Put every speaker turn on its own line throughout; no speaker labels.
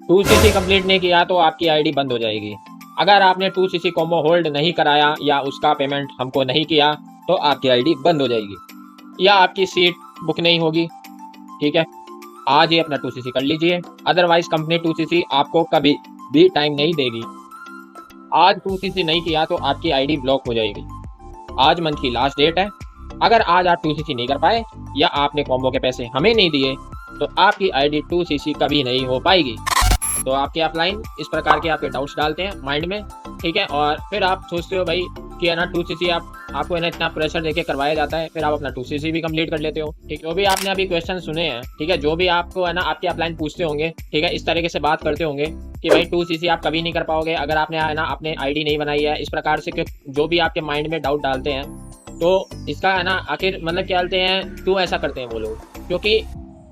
2cc complete नहीं किया तो आपकी आईडी बंद हो जाएगी। अगर आपने 2cc कॉम्बो होल्ड नहीं कराया या उसका पेमेंट हमको नहीं किया तो आपकी आईडी बंद हो जाएगी या आपकी सीट बुक नहीं होगी। ठीक है, आज ही अपना 2cc कर लीजिए, अदरवाइज कंपनी 2cc आपको कभी भी टाइम नहीं देगी। आज 2cc नहीं किया तो आपकी आईडी ब्लॉक हो जाएगी। आज मंथ की लास्ट डेट है। अगर आज आप 2cc नहीं कर पाए या आपने कॉम्बो के पैसे हमें नहीं दिए तो आपकी आईडी 2cc कभी नहीं हो पाएगी। तो आपके अपलाइन इस प्रकार के आपके डाउट्स डालते हैं माइंड में, ठीक है, और फिर आप सोचते हो भाई कि है ना 2cc आपको है ना इतना प्रेशर देके करवाया जाता है, फिर आप अपना 2cc भी कंप्लीट कर लेते हो। ठीक है, जो भी आपने अभी क्वेश्चन सुने हैं, ठीक है, जो भी आपको है ना आपके अपलाइन पूछते होंगे, ठीक है, इस तरीके से बात करते होंगे कि भाई 2cc आप कभी नहीं कर पाओगे अगर आपने है ना अपने आईडी नहीं बनाई है, इस प्रकार से जो भी आपके माइंड में डाउट डालते हैं, तो इसका है ना आखिर मतलब क्या डालते हैं, क्यों ऐसा करते हैं वो लोग? क्योंकि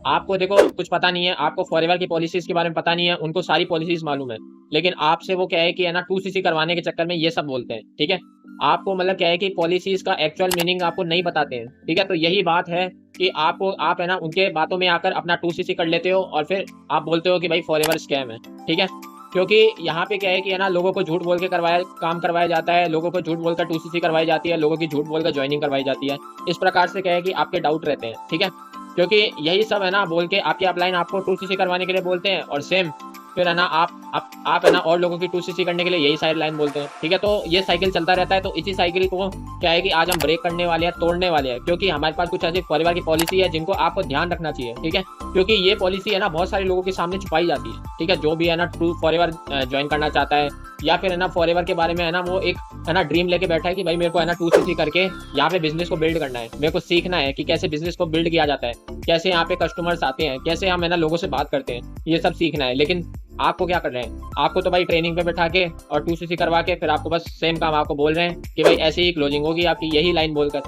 आपको देखो कुछ पता नहीं है, आपको फॉरएवर की पॉलिसीज के बारे में पता नहीं है, उनको सारी पॉलिसीज मालूम है, लेकिन आपसे वो क्या है कि है ना 2cc करवाने के चक्कर में ये सब बोलते हैं। ठीक है, आपको मतलब क्या है कि पॉलिसीज का एक्चुअल मीनिंग आपको नहीं बताते हैं। ठीक है, तो यही बात है कि आप है ना उनके बातों में आकर अपना 2cc कर लेते हो और फिर आप बोलते हो कि भाई फॉरएवर स्कैम है। ठीक है, क्योंकि यहाँ पे क्या है कि है ना लोगों को झूठ बोल के काम करवाया जाता है, लोगों को झूठ बोलकर 2cc करवाई जाती है, लोगों की झूठ बोलकर ज्वाइनिंग करवाई जाती है। इस प्रकार से क्या है कि आपके डाउट रहते हैं। ठीक है, क्योंकि यही सब है ना बोल के आपके अपलाइन आपको 2cc करवाने के लिए बोलते हैं और सेम फिर है ना आप है ना और लोगों की 2cc करने के लिए यही साइड लाइन बोलते हैं। ठीक है, तो ये साइकिल चलता रहता है। तो इसी साइकिल को क्या है कि आज हम ब्रेक करने वाले हैं, तोड़ने वाले हैं, क्योंकि हमारे पास कुछ ऐसी परिवार की पॉलिसी है जिनको आपको ध्यान रखना चाहिए। ठीक है, क्योंकि ये पॉलिसी है ना बहुत सारे लोगों के सामने छुपाई जाती है। ठीक है, जो भी है ना ट्रू फॉरएवर ज्वाइन करना चाहता है या फिर है ना फॉरएवर के बारे में है ना वो एक है ना ड्रीम लेके बैठा है कि भाई मेरे को है ना 2cc करके यहाँ पे बिजनेस को बिल्ड करना है, मेरे को सीखना है कि कैसे बिजनेस को बिल्ड किया जाता है, कैसे यहाँ पे कस्टमर्स आते हैं, कैसे हम है ना लोगों से बात करते हैं, ये सब सीखना है। लेकिन आपको क्या कर रहे हैं, आपको तो भाई ट्रेनिंग पे बैठा के और 2cc करवा के फिर आपको बस सेम काम आपको बोल रहे हैं कि भाई ऐसे ही क्लोजिंग होगी आपकी, यही लाइन बोलकर।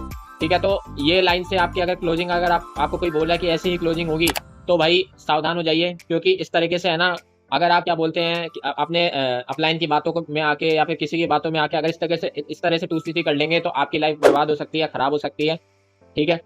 ठीक है, तो ये लाइन से आपकी अगर क्लोजिंग अगर आपको कोई बोल रहा है कि ऐसे ही क्लोजिंग होगी तो भाई सावधान हो जाइए, क्योंकि इस तरीके से है ना अगर आप क्या बोलते हैं कि अपने अपलाइन की बातों को में आके या फिर किसी की बातों में आके अगर इस तरह से 2cc कर लेंगे तो आपकी लाइफ बर्बाद हो सकती है, खराब हो सकती है। ठीक है,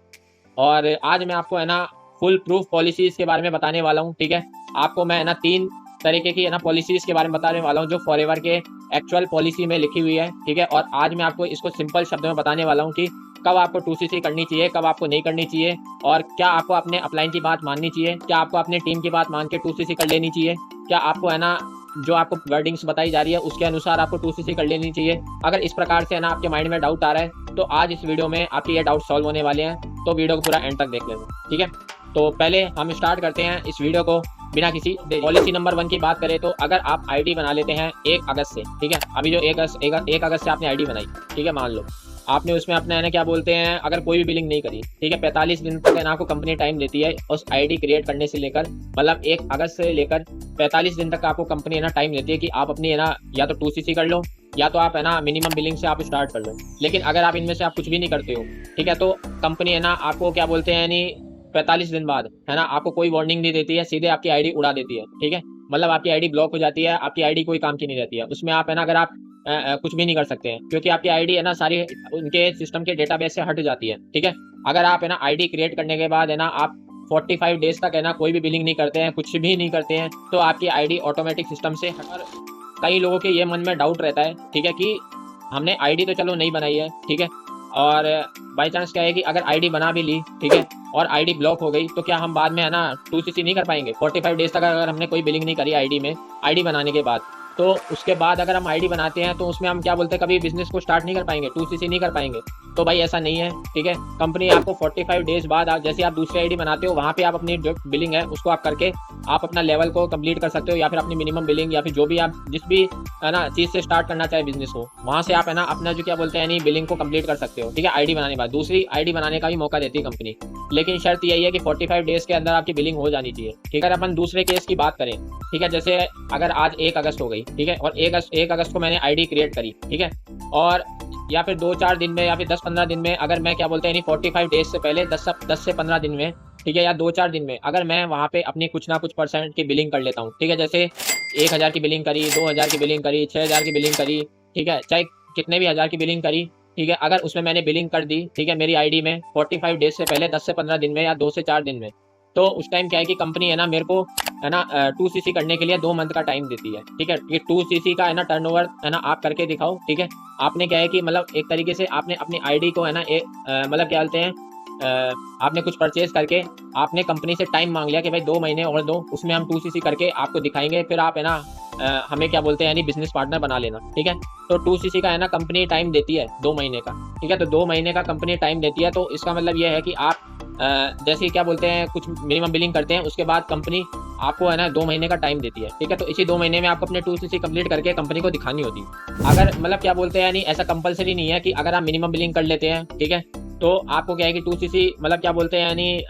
और आज मैं आपको है ना फुल प्रूफ पॉलिसीज के बारे में बताने वाला हूँ। ठीक है, आपको मैं है ना 3 तरीके की है ना पॉलिसीज के बारे में बताने वाला हूँ जो फॉरएवर के एक्चुअल पॉलिसी में लिखी हुई है। ठीक है, और आज मैं आपको इसको सिंपल शब्दों में बताने वाला हूँ कि कब आपको 2cc करनी चाहिए, कब आपको नहीं करनी चाहिए, और क्या आपको अपने अपलाइन की बात माननी चाहिए, क्या आपको अपने टीम की बात मान के 2cc कर लेनी चाहिए, क्या आपको है ना जो आपको वर्डिंग्स बताई जा रही है उसके अनुसार आपको 2cc कर लेनी चाहिए। अगर इस प्रकार से है ना आपके माइंड में डाउट आ रहा है तो आज इस वीडियो में आपके ये डाउट सॉल्व होने वाले हैं, तो वीडियो को पूरा एंड तक देख लेना। ठीक है, तो पहले हम स्टार्ट करते हैं इस वीडियो को बिना किसी पॉलिसी नंबर 1 की बात करें तो अगर आप आईडी बना लेते हैं 1 अगस्त से, ठीक है, अभी जो 1 अगस्त से आपने आईडी बनाई, ठीक है, मान लो आपने उसमें अपना है ना क्या बोलते हैं अगर कोई भी बिलिंग नहीं करी, ठीक है, 45 दिन तक है ना आपको कंपनी टाइम देती है उस आईडी क्रिएट करने से लेकर, मतलब 1 अगस्त से लेकर 45 दिन तक आपको कंपनी है ना टाइम देती है कि आप अपनी है ना या तो 2cc कर लो या तो आप है ना मिनिमम बिलिंग से आप स्टार्ट कर लो। लेकिन अगर आप इनमें से आप कुछ भी नहीं करते हो, ठीक है, तो कंपनी है ना आपको क्या बोलते हैं यानी 45 दिन बाद है ना आपको कोई वार्निंग नहीं देती है, सीधे आपकी आईडी उड़ा देती है। ठीक है, मतलब आपकी आईडी ब्लॉक हो जाती है, आपकी आईडी कोई काम की नहीं रहती है, उसमें आप है ना अगर आप कुछ भी नहीं कर सकते हैं क्योंकि आपकी आईडी है ना सारी उनके सिस्टम के डेटाबेस से हट जाती है। ठीक है, अगर आप है ना आईडी क्रिएट करने के बाद है ना आप 45 डेज तक है ना कोई भी बिलिंग नहीं करते हैं, कुछ भी नहीं करते हैं, तो आपकी आईडी ऑटोमेटिक सिस्टम से हट। कई लोगों के ये मन में डाउट रहता है, ठीक है, कि हमने आईडी तो चलो नहीं बनाई है, ठीक है, और बाई चांस क्या है कि अगर आईडी बना भी ली, ठीक है, और आईडी ब्लॉक हो गई तो क्या हम बाद में है ना 2cc नहीं कर पाएंगे? 45 डेज तक अगर हमने कोई बिलिंग नहीं करी आईडी में, आईडी बनाने के बाद, तो उसके बाद अगर हम आईडी बनाते हैं तो उसमें हम क्या बोलते हैं कभी बिजनेस को स्टार्ट नहीं कर पाएंगे, 2cc नहीं कर पाएंगे। तो भाई ऐसा नहीं है। ठीक है, कंपनी आपको 45 डेज बाद जैसे आप दूसरी आईडी बनाते हो वहाँ पे आप अपनी जो बिलिंग है उसको आप करके आप अपना लेवल को कंप्लीट कर सकते हो, या फिर अपनी मिनिमम बिलिंग या फिर जो भी आप जिस भी है ना चीज़ से स्टार्ट करना चाहे बिजनेस को, वहाँ से आप है ना अपना जो क्या बोलते हैं यानी बिलिंग को कंप्लीट कर सकते हो। ठीक है, आईडी बनाने के बाद दूसरी आईडी बनाने का भी मौका देती है कंपनी, लेकिन शर्त यही है कि 45 डेज के अंदर आपकी बिलिंग हो जानी चाहिए। ठीक है, अगर अपन दूसरे केस की बात करें, ठीक है, जैसे अगर आज 1 अगस्त हो गई, ठीक है, और 1 अगस्त को मैंने आईडी क्रिएट करी, ठीक है, और या फिर 2-4 दिन में या फिर 10-15 दिन में अगर मैं क्या बोलते हैं यानी 45 डेज से पहले 10 से 15 दिन में, ठीक है, या 2-4 दिन में अगर मैं वहाँ पे अपनी कुछ ना कुछ परसेंट की बिलिंग कर लेता हूँ, ठीक है, जैसे 1000 की बिलिंग करी, 2000 की बिलिंग करी, 6000 की बिलिंग करी, ठीक है, चाहे कितने भी हज़ार की बिलिंग करी, ठीक है, अगर उसमें मैंने बिलिंग कर दी, ठीक है, मेरी आईडी में 45 डेज से पहले 10 से 15 दिन में या 2 से 4 दिन में, तो उस टाइम क्या है कि कंपनी है ना मेरे को है ना 2cc करने के लिए 2 मंथ का टाइम देती है। ठीक है, ये 2cc का है ना टर्नओवर है ना आप करके दिखाओ। ठीक है, आपने क्या है कि मतलब एक तरीके से आपने अपनी आईडी को है ना मतलब क्या बोलते हैं आपने कुछ परचेज करके आपने कंपनी से टाइम मांग लिया कि भाई 2 महीने और दो, उसमें हम 2cc करके आपको दिखाएंगे, फिर आप है ना हमें क्या बोलते हैं यानी बिजनेस पार्टनर बना लेना। ठीक है, तो 2cc का है ना कंपनी टाइम देती है 2 महीने का। ठीक है, तो 2 महीने का कंपनी टाइम देती है, तो इसका मतलब ये है कि आप जैसे क्या बोलते हैं कुछ मिनिमम बिलिंग करते हैं, उसके बाद कंपनी आपको है ना 2 महीने का टाइम देती है। ठीक है, तो इसी 2 महीने में आपको अपने 2cc कंप्लीट करके कंपनी को दिखानी होती है। अगर मतलब क्या बोलते हैं यानी ऐसा कंपलसरी नहीं है कि अगर आप मिनिमम बिलिंग कर लेते हैं, ठीक है, तो आपको क्या है कि 2cc मतलब क्या बोलते हैं यानी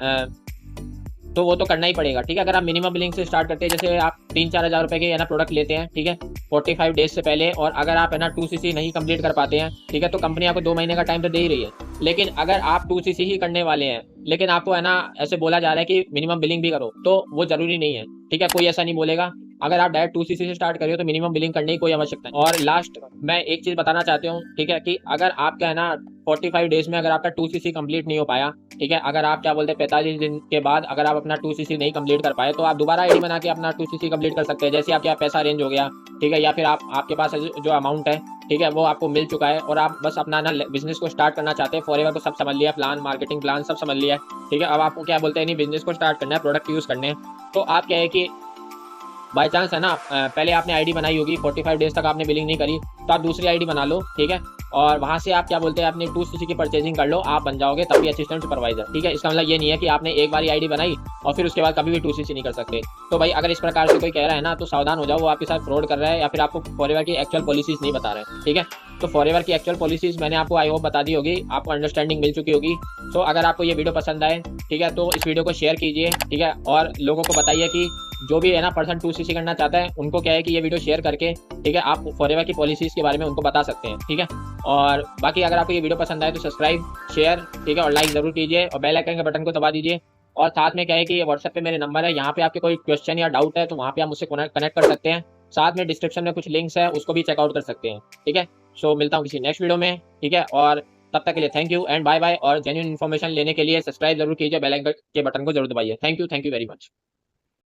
तो वो तो करना ही पड़ेगा। ठीक है, अगर आप मिनिमम बिलिंग से स्टार्ट करते हैं, जैसे आप 3-4 हज़ार रुपए के है ना प्रोडक्ट लेते हैं, ठीक है, 45 डेज से पहले, और अगर आप है ना 2cc नहीं कंप्लीट कर पाते हैं, ठीक है, तो कंपनी आपको 2 महीने का टाइम तो दे ही रही है। लेकिन अगर आप 2cc ही करने वाले हैं, लेकिन आपको है ना ऐसे बोला जा रहा है कि मिनिमम बिलिंग भी करो, तो वो जरूरी नहीं है। ठीक है, कोई ऐसा नहीं बोलेगा। अगर आप डायरेक्ट 2cc से स्टार्ट करिए तो मिनिमम बिलिंग करने की कोई आवश्यकता नहीं। और लास्ट मैं एक चीज बताना चाहता हूँ, ठीक है, कि अगर आपका है ना 45 डेज में अगर आपका 2cc कंप्लीट नहीं हो पाया, ठीक है, अगर आप क्या बोलते हैं 45 दिन के बाद अगर आप अपना 2cc नहीं कंप्लीट कर पाए, तो आप दोबारा आईडी बना के अपना 2cc कंप्लीट कर सकते हैं। जैसे आपके पैसा अरेंज हो गया, ठीक है, या फिर आपके पास जो अमाउंट है, ठीक है, वो आपको मिल चुका है, और आप बस अपना ना बिजनेस को स्टार्ट करना चाहते हैं। फॉरएवर को सब समझ लिया, प्लान मार्केटिंग प्लान सब समझ लिया है। ठीक है, अब आपको क्या बोलते हैं नहीं बिजनेस को स्टार्ट करना है, प्रोडक्ट यूज करने हैं। तो आप क्या है कि बाय चांस है ना पहले आपने आईडी बनाई होगी, 45 डेज तक आपने बिलिंग नहीं करी, तो आप दूसरी आईडी बना लो। ठीक है, और वहां से आप क्या बोलते हैं अपनी 2cc की परचेजिंग कर लो, आप बन जाओगे तभी असिस्टेंट सुपरवाइजर। ठीक है, इसका मतलब ये नहीं है कि आपने एक बार आईडी बनाई और फिर उसके बाद कभी भी 2cc नहीं कर सकते। तो भाई अगर इस प्रकार से कोई कह रहा है ना, तो सावधान हो जाओ, वो आपके साथ फ्रॉड कर रहा है या फिर आपको फॉरएवर की एक्चुअल पॉलिसीज नहीं बता रहे हैं। ठीक है, तो फॉरएवर की एक्चुअल पॉलिसीज मैंने आपको आई होप बता दी होगी, आपको अंडरस्टैंडिंग मिल चुकी होगी। तो अगर आपको ये वीडियो पसंद आए, ठीक है, तो इस वीडियो को शेयर कीजिए। ठीक है, और लोगों को बताइए कि जो भी है ना पर्सन 2cc करना चाहता है, उनको क्या है कि ये वीडियो शेयर करके, ठीक है, आप फॉरएवर की पॉलिसीज के बारे में उनको बता सकते हैं। ठीक है, और बाकी अगर आपको ये वीडियो पसंद आए तो सब्सक्राइब, शेयर, ठीक है, और लाइक जरूर कीजिए, और बेल आइकन के बटन को दबा दीजिए। और साथ में क्या है कि ये व्हाट्सएप पे मेरे नंबर है, यहाँ पे आपके कोई क्वेश्चन या डाउट है तो वहाँ पे आप मुझसे कनेक्ट कर सकते हैं। साथ में डिस्क्रिप्शन में कुछ लिंक्स है, उसको भी चेकआउट कर सकते हैं। ठीक है, सो मिलता हूँ किसी नेक्स्ट वीडियो में। ठीक है, और तब तक के लिए thank you and bye bye. और जेन्युइन इन्फॉर्मेशन लेने के लिए सब्सक्राइब जरूर कीजिए, बेल आइकन के बटन को जरूर दबाइए। Thank you very much.